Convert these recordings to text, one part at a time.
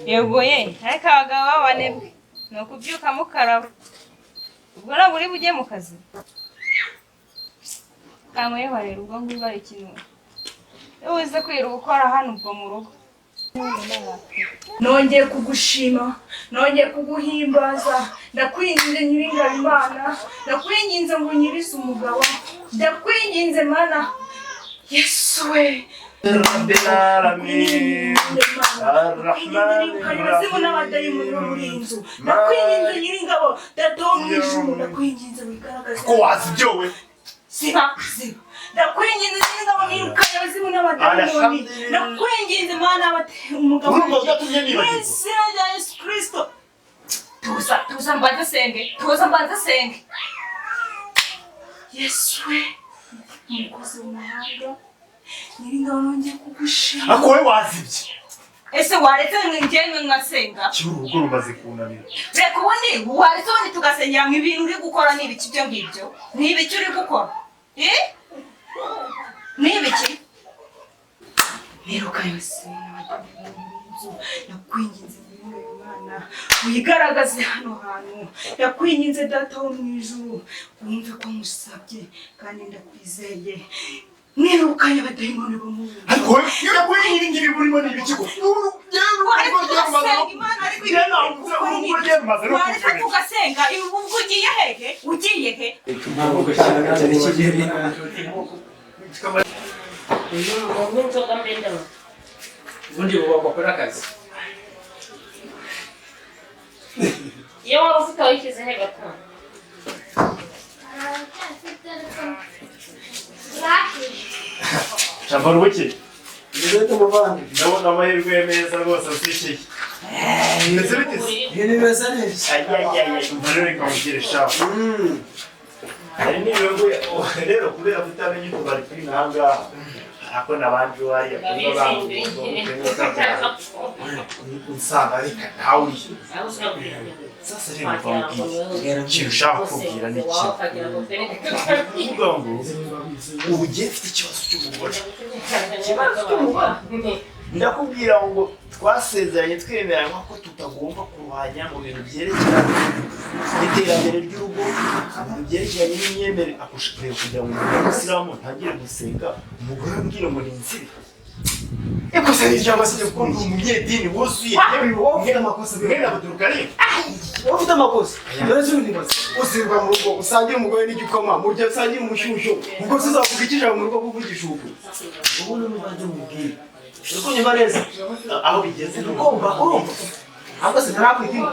Yegoye, ariko abagabo b'abanebwe ni ukubyuka mukaraba. Ubwo ntabwo uri bujye mu kazi. Kamweho rero ubwo ngubwo ari ikintu. Iyo uze kwirirwa ukora hano ubwo mu rugo. Nongeye kugushima, nongeye kuguhimbaza, ndakwinginze nyiringabo Imana, ndakwinginze ngo unyirize umugabo, ndakwinginze Mana. Yesu we Rabbil alamin Ar-Rahman Ar-Rahim ndakwinginze nyiringabo data wo mwijuru, ndakwinginze wigaragaze ko wazibyowe siba ndakwinginze nyiringabo mwirukanye abazimu n'abadayimoni, ndakwinginze Mana umugabo Yesu ya Yesu Kristo. Tuza mbanza senge Yesu we umukozi w'umuhanga, nyiringabo nongeye kugushima. Ako we wazibye Ese waretse ngenge ngasenga cyurugo rumaze kunanira. Reka ubundi waretse ubundi tugasengera mu ibintu uri gukora n'ibiki byo ngibyo, n'ibiki uri gukora n'ibiki niruka yose nakwinginze Imana wigaragaze hano hantu, yakwinginze data wo mwijuru wumve ko musabye kandi ndakwizeye. Nirukanye abadayimoni bo mu ariko we yakwingingira burimo n'ibiki ko tugasenga ugiye hehe ubundi bakora akazi. Iyo waba ufite wishyize he gatanu? Chambar wiki ndetse muvandi ndabona amahirwe meza rwose usishiye ndetse bitise Ni beza neza. umbarere kamugire shafu ari n'ibyo rero kubera kutamenye ko bari kuri nanga ako nabandi wari yakuba bangu usanga ariko nawe sasa rero kwambwira kirushaho kubwira n'iki uvuga ngo ubu giye mfite ikibazo cy'umugore ndakubwira ngo twasezeranye twemeranywa ko tutagomba kurwanya mu bintu byerekeranye n'iterambere ry'urugo, ibintu byerekeranye n'imyemerere. Akushikiye kugira ngo umusilamu ntagire gusenga umugore ambwira ngo ni insiri. Ikosa ni cyangwa se ko ndi umunyedini wuzuye wowe ufite amakosa bene abadurukari wowe ufite amakosa dore zundi maze usirwa mu rugo usangira umugore n'igikoma mu gihe usangira umushyushyo ubwo tuzavuga ikijabo mu rugo kuvugisha ubu ubu n'ubanze mubwire uko nyuma neza aho bigeze ugomba urumva ahubwo se ntarakwitima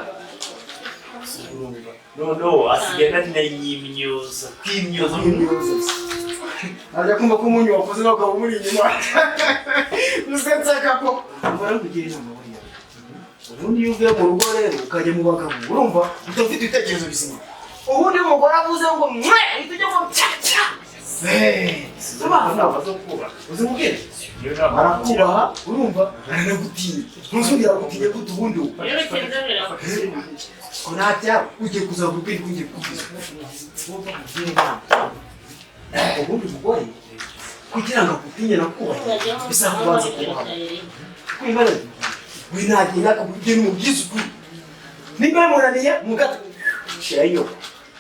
no asigena n'imyuzo kwimyuzo ajya kumva ko umunyu wakoze nawe ukaba umuri inyuma usetseka ko mbara kugira inama buriya ubundi iyo uvuye mu rugo rero ukajya mu bagabo urumva udafite ibitekerezo bizima. Ubundi umugore avuze ngo mwe uhita ujya ngo cyaca uzimubwire arakubaha urumva aranagutinya ntuzongera gutinya gute ubundi ko ntabyaba ugiye kuzabubwira ko ugiye kubiza ubundi umugore kugira ngo agutinye nakubahe bisaba kubanza kubaha kwibara winagenda akakubwira umubyizi ukuri niba yamunaniye mugato shirayo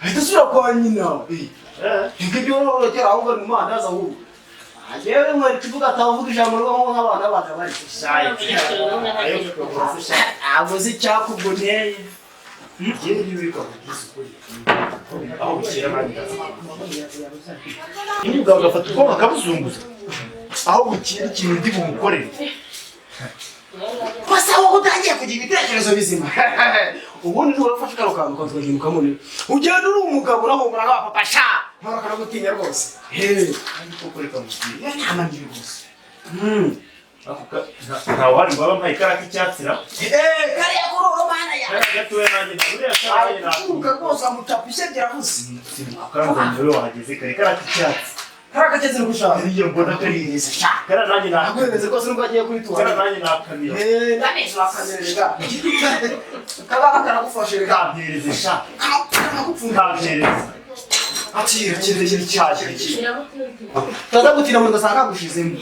ahita asubira kwa nyina ibyo urorokera ahubwo mu mandazi ahubwo ajewe mwari kivuga atavuga ijambo rwo nk'abana bacu bari abuze cyakuboneye Yeye niwe kwa kugisa ukuri aho bikira mani niba ugafata ubwonko akabuzunguza aho bukira ikintu ndi bumukorere kwasa aho utangiye kugira ibitekerezo bizima ubundi nurafashe karo kantu ukazagenda ukamune ugenda uri umugabo naho muraga papa sha ntabakara gutinya rwose ariko kureka mubwire ntamanje rwose ntawe hari ngo bampaye ikaraka icyatsi kariya kuroro mana ya gatoya nanjye uriya cyane nakuka rwose amutapishe byaravuze kandi rero wahageze kare ikaraka icyatsi karakageze no gushaka iyo mbona karize sha kana nanjye akwemeze ko sinubwo agiye kwitura kana nanjye nakamira ndanizo akamerega kaba karagufashe rega kampereze sha karagupfunda kampereze ati kiri cyaje taza gutira muri gasanga gushizemo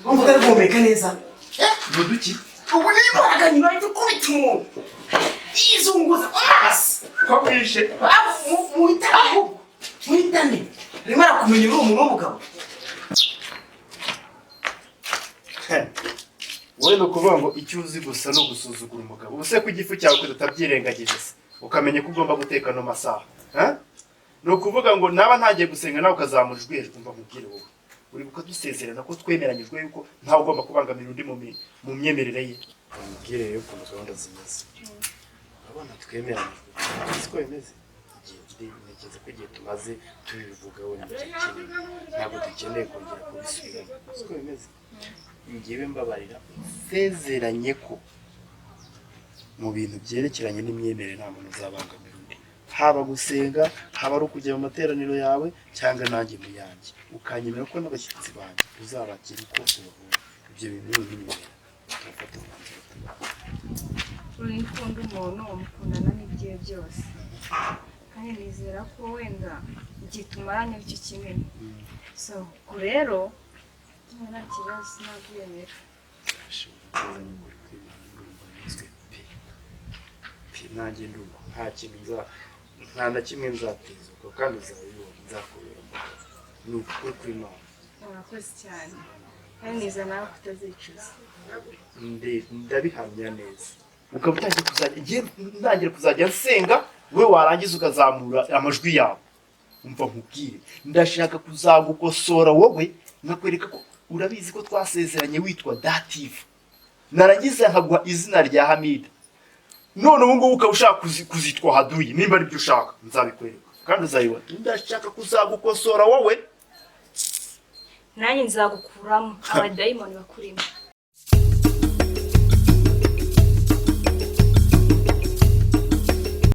umvuga rwomeka neza muduki ubu n'imbaraga nyuma yo kubita umuntu izunguza amaso kwakwishe muhitane rimwe arakumenya uri umuntu w'umugabo wowe ni ukuvuga ngo icyo uzi gusa ni ugusuzugura umugabo ubuse ko igifu cyawe kudatabyirengagije se ukamenya ko ugomba guteka no masaha ni ukuvuga ngo naba ntagiye gusenga nawe ukazamura ijwi kumva mubwire wowe uri dusezerana ko twemeranyijwe yuko ntawe ugomba kubangamira undi mu myemerere ye mubwire rero ukuntu gahunda zimeze urabona twemeranyijwe siko bimeze ntekereza ko igihe tumaze tubivugaho ntabwo dukeneye kongera kubisubiramo siko bimeze ngewe mbabarira nsezeranye ko mu bintu byerekeranye n'imyemerere nta muntu uzabangamira undi haba gusenga haba ari ukujya mu materaniro yawe cyangwa nanjye mu yanjye ukanyemera ko n'abashyitsi banjye uzabakira uko ubabona ibyo bintu n'imyemerere turafata umwanzuro uri ukunda umuntu umukundana n'ibyiwe byose kandi nizera ko wenda igihe tumaranye aricyo kinini so ubwo rero nta kibazo nabyemera nanjye ndumva nta kintu nta na kimwe nzatezuka kandi uzabibona nzakubera ni ukuri kuri Imana murakoze cyane kandi niza nawe kutazicuza ndabihamya neza ukaba utangiye kuzajya ntangira kuzajya nsenga we warangiza ukazamura amajwi yawe umva nkubwire ndashaka kuzagukosora wowe nkakwereka ko urabizi ko twasezeranye witwa dative narangiza nkaguha izina rya Hamida none ubu ngubu ukaba ushaka kuzitwa Haduyi nimba aribyo ushaka nzabikwereka kandi uzayibona ndashaka kuzagukosora wowe nanjye nzagukuramo abadayimoni bakurimo